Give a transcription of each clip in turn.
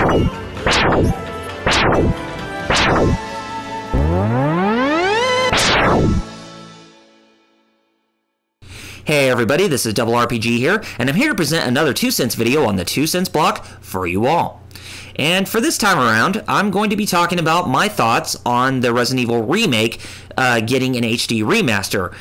Hey everybody, this is RRPG here, and I'm here to present another 2 cents video on the 2 cents block for you all. And for this time around, I'm going to be talking about my thoughts on the Resident Evil Remake getting an HD remaster.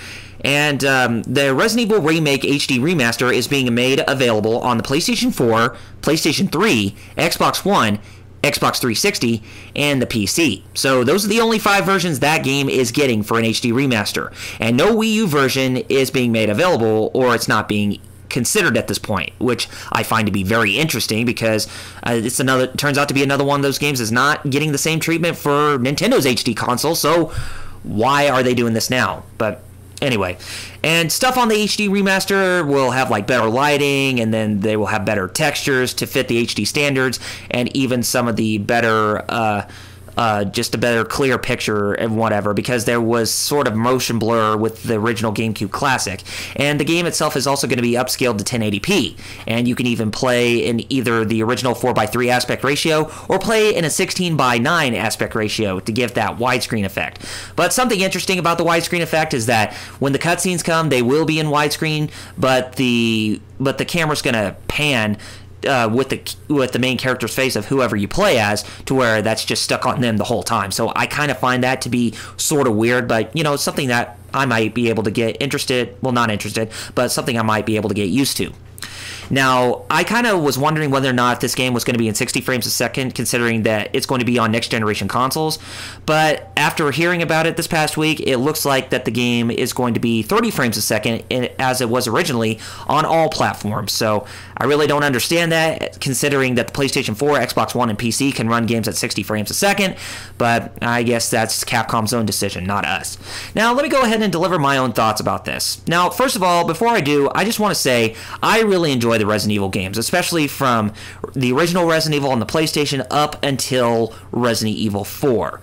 And the Resident Evil Remake HD Remaster is being made available on the PlayStation 4, PlayStation 3, Xbox One, Xbox 360, and the PC. So those are the only 5 versions that game is getting for an HD remaster. And no Wii U version is being made available, or it's not being considered at this point, which I find to be very interesting because it turns out to be another one of those games is not getting the same treatment for Nintendo's HD console, so why are they doing this now? But anyway, and stuff on the HD remaster will have like better lighting, and then they will have better textures to fit the HD standards, and even some of the better just a better clear picture and whatever, because there was sort of motion blur with the original GameCube Classic. And the game itself is also going to be upscaled to 1080p, and you can even play in either the original 4:3 aspect ratio or play in a 16:9 aspect ratio to give that widescreen effect. But something interesting about the widescreen effect is that when the cutscenes come, they will be in widescreen, but the camera's going to pan with the main character's face of whoever you play as, to where that's just stuck on them the whole time. So I kind of find that to be sort of weird, but you know, it's something that I might be able to get not interested, but something I might be able to get used to. Now, I kind of was wondering whether or not this game was going to be in 60 frames a second, considering that it's going to be on next-generation consoles. But after hearing about it this past week, it looks like that the game is going to be 30 frames a second, as it was originally, on all platforms. So I really don't understand that, considering that the PlayStation 4, Xbox One, and PC can run games at 60 frames a second. But I guess that's Capcom's own decision, not us. Now, let me go ahead and deliver my own thoughts about this. Now, first of all, before I do, I just want to say I really enjoy the Resident Evil games, especially from the original Resident Evil on the PlayStation up until Resident Evil 4.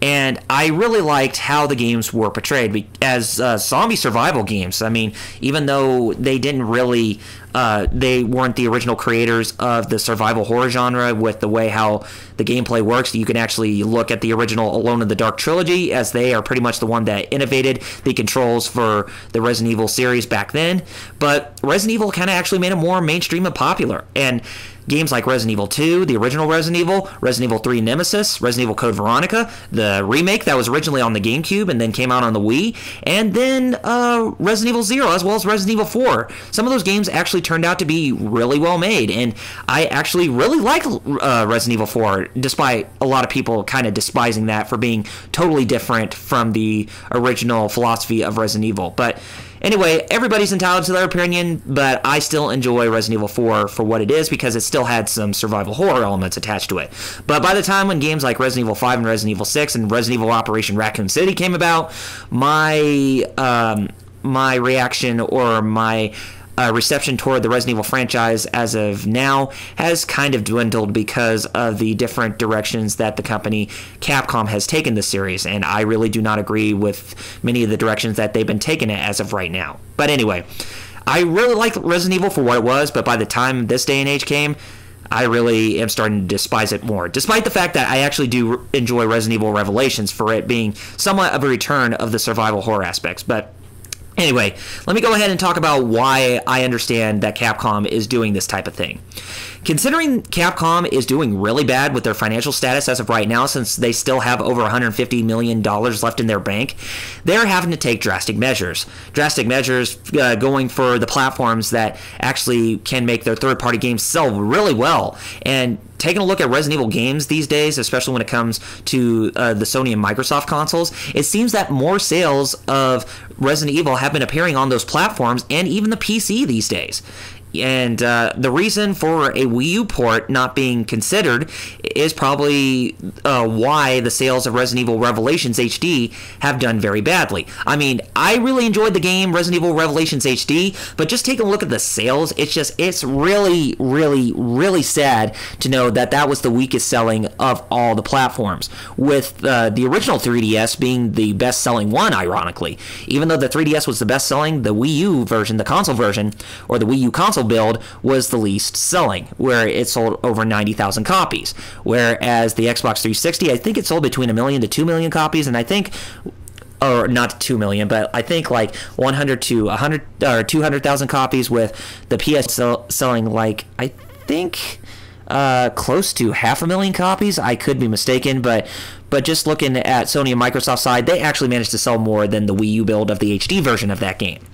And I really liked how the games were portrayed as zombie survival games. I mean, even though they didn't really, they weren't the original creators of the survival horror genre with the way how the gameplay works. You can actually look at the original Alone in the Dark trilogy, as they are pretty much the one that innovated the controls for the Resident Evil series back then. But Resident Evil kind of actually made it more mainstream and popular. And games like Resident Evil 2, the original Resident Evil 3 Nemesis, Resident Evil Code Veronica, the remake that was originally on the GameCube and then came out on the Wii, and then Resident Evil 0 as well as Resident Evil 4. Some of those games actually turned out to be really well made, and I actually really like Resident Evil 4, despite a lot of people kind of despising that for being totally different from the original philosophy of Resident Evil. But anyway, everybody's entitled to their opinion, but I still enjoy Resident Evil 4 for what it is, because it still had some survival horror elements attached to it. But by the time when games like Resident Evil 5 and Resident Evil 6 and Resident Evil Operation Raccoon City came about, my reaction, or my reception toward the Resident Evil franchise as of now has kind of dwindled because of the different directions that the company Capcom has taken the series, and I really do not agree with many of the directions that they've been taking it as of right now. But anyway, I really liked Resident Evil for what it was, but by the time this day and age came, I really am starting to despise it more, despite the fact that I actually do enjoy Resident Evil Revelations for it being somewhat of a return of the survival horror aspects. But anyway, let me go ahead and talk about why I understand that Capcom is doing this type of thing. Considering Capcom is doing really bad with their financial status as of right now, since they still have over $150 million left in their bank, they're having to take drastic measures. Drastic measures going for the platforms that actually can make their third-party games sell really well. And taking a look at Resident Evil games these days, especially when it comes to the Sony and Microsoft consoles, it seems that more sales of Resident Evil have been appearing on those platforms and even the PC these days. And the reason for a Wii U port not being considered is probably why the sales of Resident Evil Revelations HD have done very badly. I mean, I really enjoyed the game Resident Evil Revelations HD, but just taking a look at the sales, it's really, really, really sad to know that that was the weakest selling of all the platforms, with the original 3DS being the best selling one, ironically. Even though the 3DS was the best selling, the Wii U version, the console version, or the Wii U console console build was the least selling, where it sold over 90,000 copies. Whereas the Xbox 360, I think it sold between 1 million to 2 million copies, and I think, or not 2 million, but I think like 100 to 100 or 200,000 copies, with the PS selling like, I think, close to 500,000 copies. I could be mistaken, but just looking at Sony and Microsoft's side, they actually managed to sell more than the Wii U build of the HD version of that game.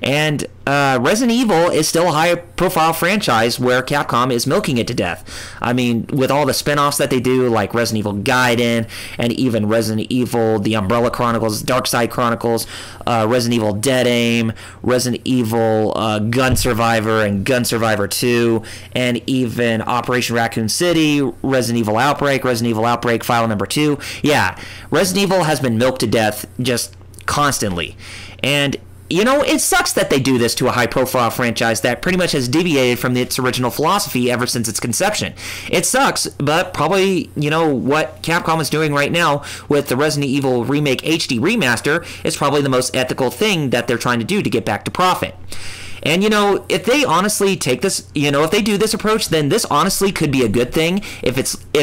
And Resident Evil is still a high-profile franchise where Capcom is milking it to death. I mean, with all the spin-offs that they do, like Resident Evil Gaiden, and even Resident Evil, The Umbrella Chronicles, Dark Side Chronicles, Resident Evil Dead Aim, Resident Evil Gun Survivor and Gun Survivor 2, and even Operation Raccoon City, Resident Evil Outbreak File Number 2. Yeah, Resident Evil has been milked to death just constantly. And you know, it sucks that they do this to a high-profile franchise that pretty much has deviated from its original philosophy ever since its conception. It sucks, but probably, you know, what Capcom is doing right now with the Resident Evil Remake HD Remaster is probably the most ethical thing that they're trying to do to get back to profit. And, you know, if they honestly take this, you know, if they do this approach, then this honestly could be a good thing if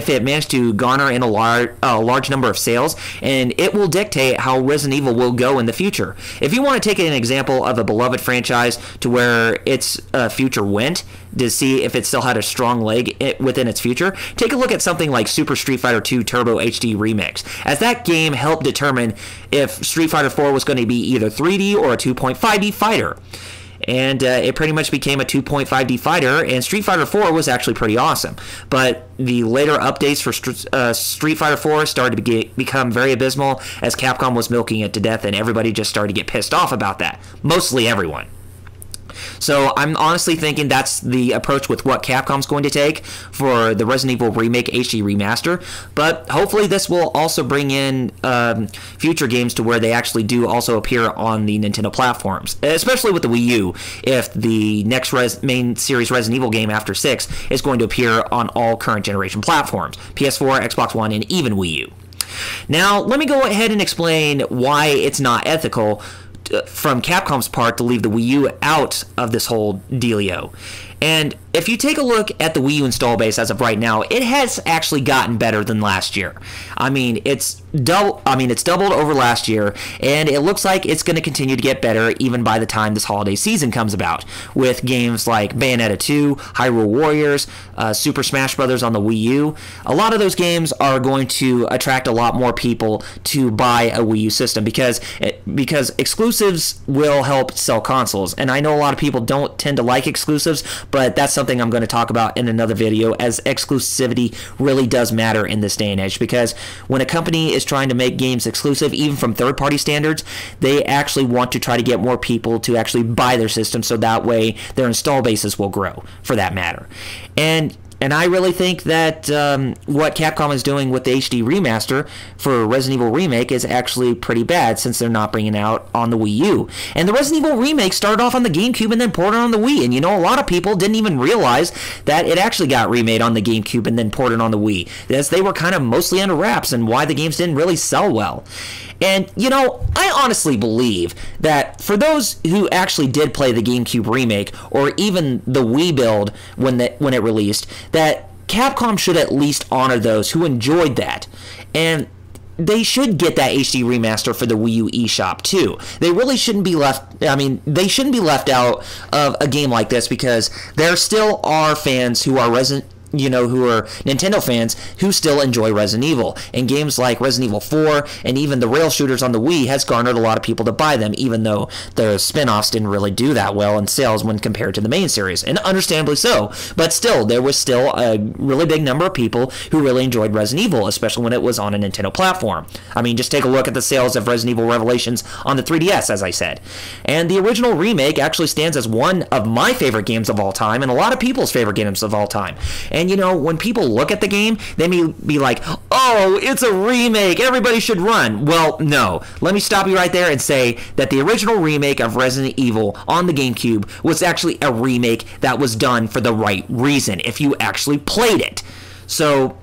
it managed to garner in a large number of sales, and it will dictate how Resident Evil will go in the future. If you want to take an example of a beloved franchise to where its future went, to see if it still had a strong leg within its future, take a look at something like Super Street Fighter 2 Turbo HD Remix, as that game helped determine if Street Fighter 4 was going to be either 3D or a 2.5D fighter. And it pretty much became a 2.5D fighter, and Street Fighter 4 was actually pretty awesome. But the later updates for Street Fighter 4 started to become very abysmal, as Capcom was milking it to death, and everybody just started to get pissed off about that. Mostly everyone. So I'm honestly thinking that's the approach with what Capcom's going to take for the Resident Evil Remake HD Remaster. But hopefully this will also bring in future games to where they actually do also appear on the Nintendo platforms, especially with the Wii U, if the next main series Resident Evil game after 6 is going to appear on all current generation platforms, PS4, Xbox One, and even Wii U. Now, let me go ahead and explain why it's not ethical from Capcom's part to leave the Wii U out of this whole dealio. And if you take a look at the Wii U install base as of right now, it has actually gotten better than last year. I mean, it's doubled over last year, and it looks like it's going to continue to get better even by the time this holiday season comes about, with games like Bayonetta 2, Hyrule Warriors, Super Smash Bros. On the Wii U. A lot of those games are going to attract a lot more people to buy a Wii U system because exclusives will help sell consoles. And I know a lot of people don't tend to like exclusives, but that's something I'm going to talk about in another video, as exclusivity really does matter in this day and age, because when a company is trying to make games exclusive, even from third-party standards, they actually want to try to get more people to actually buy their system, so that way their install bases will grow, for that matter. And I really think that what Capcom is doing with the HD Remaster for Resident Evil Remake is actually pretty bad, since they're not bringing it out on the Wii U. And the Resident Evil Remake started off on the GameCube and then ported on the Wii. And you know, a lot of people didn't even realize that it actually got remade on the GameCube and then ported on the Wii, as they were kind of mostly under wraps, and why the games didn't really sell well. And, you know, I honestly believe that for those who actually did play the GameCube remake, or even the Wii build when it released, that Capcom should at least honor those who enjoyed that. And they should get that HD remaster for the Wii U eShop too. They really shouldn't be left, they shouldn't be left out of a game like this, because there still are fans who are who are Nintendo fans who still enjoy Resident Evil. And games like Resident Evil 4 and even the rail shooters on the Wii has garnered a lot of people to buy them, even though the spin-offs didn't really do that well in sales when compared to the main series, and understandably so. But still, there was still a really big number of people who really enjoyed Resident Evil, especially when it was on a Nintendo platform. I mean, just take a look at the sales of Resident Evil Revelations on the 3DS, as I said. And the original remake actually stands as one of my favorite games of all time, and a lot of people's favorite games of all time. And, you know, when people look at the game, they may be like, oh, it's a remake, everybody should run. Well, no. Let me stop you right there and say that the original remake of Resident Evil on the GameCube was actually a remake that was done for the right reason, if you actually played it. So,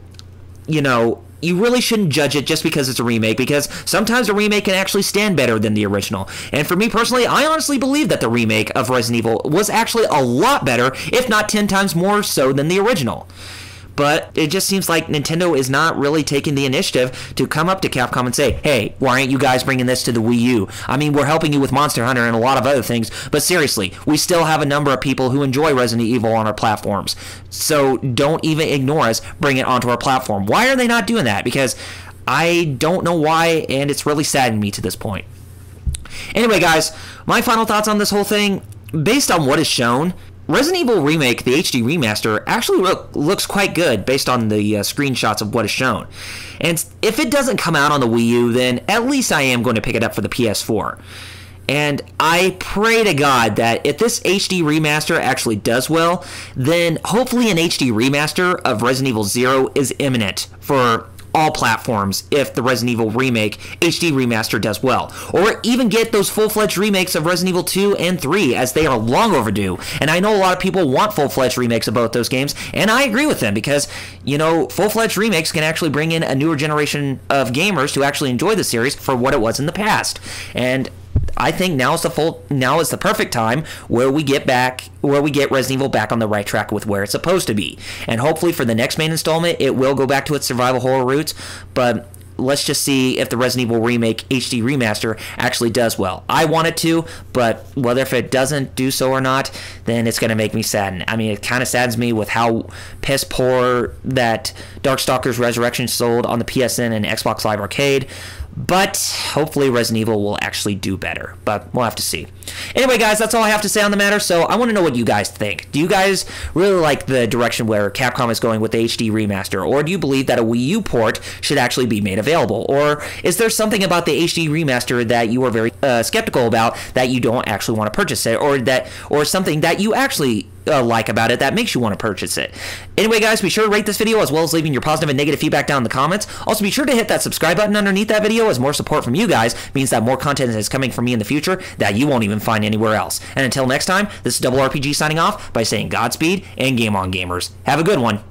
you know, you really shouldn't judge it just because it's a remake, because sometimes a remake can actually stand better than the original. And for me personally, I honestly believe that the remake of Resident Evil was actually a lot better, if not 10 times more so than the original. But it just seems like Nintendo is not really taking the initiative to come up to Capcom and say, hey, why aren't you guys bringing this to the Wii U? I mean, we're helping you with Monster Hunter and a lot of other things, but seriously, we still have a number of people who enjoy Resident Evil on our platforms. So don't even ignore us, bring it onto our platform. Why are they not doing that? Because I don't know why, and it's really saddened me to this point. Anyway, guys, my final thoughts on this whole thing, based on what is shown, Resident Evil Remake, the HD Remaster, actually looks quite good based on the screenshots of what is shown. And if it doesn't come out on the Wii U, then at least I am going to pick it up for the PS4. And I pray to God that if this HD Remaster actually does well, then hopefully an HD Remaster of Resident Evil 0 is imminent for all platforms if the Resident Evil Remake HD Remaster does well. Or even get those full-fledged remakes of Resident Evil 2 and 3, as they are long overdue. And I know a lot of people want full-fledged remakes of both those games, and I agree with them because, you know, full-fledged remakes can actually bring in a newer generation of gamers to actually enjoy the series for what it was in the past. And I think now is the perfect time where we get Resident Evil back on the right track with where it's supposed to be. And hopefully for the next main installment, it will go back to its survival horror roots, but let's just see if the Resident Evil Remake HD Remaster actually does well. I want it to, but whether if it doesn't do so or not, then it's going to make me saddened. I mean, it kind of saddens me with how piss poor that Darkstalkers Resurrection sold on the PSN and Xbox Live Arcade. But hopefully Resident Evil will actually do better. But we'll have to see. Anyway, guys, that's all I have to say on the matter. So I want to know what you guys think. Do you guys really like the direction where Capcom is going with the HD Remaster? Or do you believe that a Wii U port should actually be made available? Or is there something about the HD Remaster that you are very skeptical about that you don't actually want to purchase it? Or something that you actually like about it that makes you want to purchase it? Anyway, guys, be sure to rate this video as well as leaving your positive and negative feedback down in the comments. Also, be sure to hit that subscribe button underneath that video, as more support from you guys means that more content is coming from me in the future that you won't even find anywhere else. And until next time, this is RRPG signing off by saying Godspeed and game on, gamers. Have a good one.